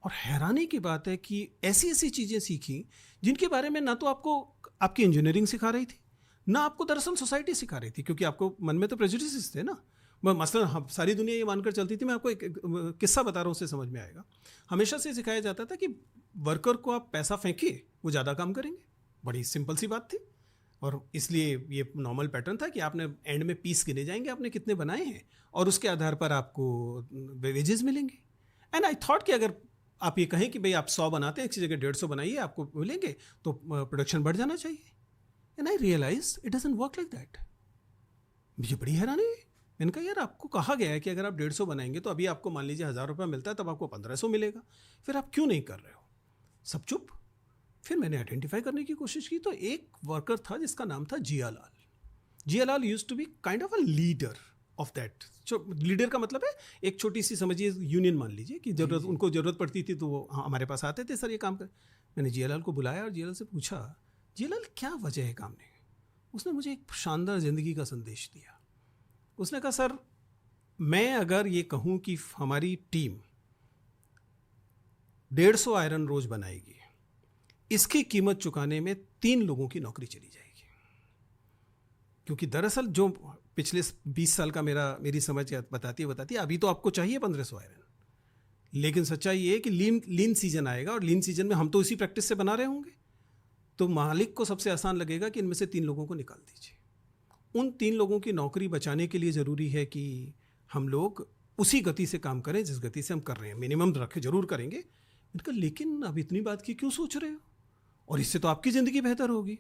और हैरानी की बात है कि ऐसी ऐसी चीज़ें सीखी जिनके बारे में ना तो आपको आपकी इंजीनियरिंग सिखा रही थी, ना आपको दरअसल सोसाइटी सिखा रही थी, क्योंकि आपको मन में तो प्रेजुडिसेस थे ना। मसलन हम सारी दुनिया ये मानकर चलती थी, मैं आपको एक किस्सा बता रहा हूँ, उससे समझ में आएगा। हमेशा से सिखाया जाता था कि वर्कर को आप पैसा फेंकिए, वो ज़्यादा काम करेंगे। बड़ी सिंपल सी बात थी, और इसलिए ये नॉर्मल पैटर्न था कि आपने एंड में पीस गिने जाएंगे आपने कितने बनाए हैं, और उसके आधार पर आपको वेजेस मिलेंगे। एंड आई थॉट कि अगर आप ये कहें कि भाई आप 100 बनाते हैं, एक जगह 150 बनाइए, आपको मिलेंगे, तो प्रोडक्शन बढ़ जाना चाहिए। And I realise it doesn't work like that. मुझे बड़ी हैरानी हुई। मैंने कहा यार, आपको कहा गया है कि अगर आप 150 बनाएंगे तो अभी आपको मान लीजिए 1000 रुपये मिलता है, तब आपको 1500 मिलेगा, फिर आप क्यों नहीं कर रहे हो? सब चुप। फिर मैंने आइडेंटिफाई करने की कोशिश की, तो एक वर्कर था जिसका नाम था Jiyalal. Jiyalal used to be kind of a leader of that. Leader का मतलब है एक छोटी सी, समझिए यूनियन मान लीजिए, कि जरूरत उनको ज़रूरत पड़ती थी तो वो हमारे पास आते थे, सर ये काम कर। मैंने जियालाल को बुलाया और जियालाल से पूछा, जियालाल क्या वजह है काम नहीं? उसने मुझे एक शानदार ज़िंदगी का संदेश दिया। उसने कहा, सर मैं अगर ये कहूँ कि हमारी टीम 150 आयरन रोज बनाएगी, इसकी कीमत चुकाने में 3 लोगों की नौकरी चली जाएगी। क्योंकि दरअसल जो पिछले 20 साल का मेरी समझ बताती है, अभी तो आपको चाहिए 1500 आयरन, लेकिन सच्चाई ये है कि लीन सीजन आएगा, और लीन सीजन में हम तो इसी प्रैक्टिस से बना रहे होंगे, तो मालिक को सबसे आसान लगेगा कि इनमें से 3 लोगों को निकाल दीजिए। उन 3 लोगों की नौकरी बचाने के लिए ज़रूरी है कि हम लोग उसी गति से काम करें जिस गति से हम कर रहे हैं, मिनिमम रखे जरूर करेंगे। मैंने कहा, लेकिन अब इतनी बात की क्यों सोच रहे हो, और इससे तो आपकी ज़िंदगी बेहतर होगी।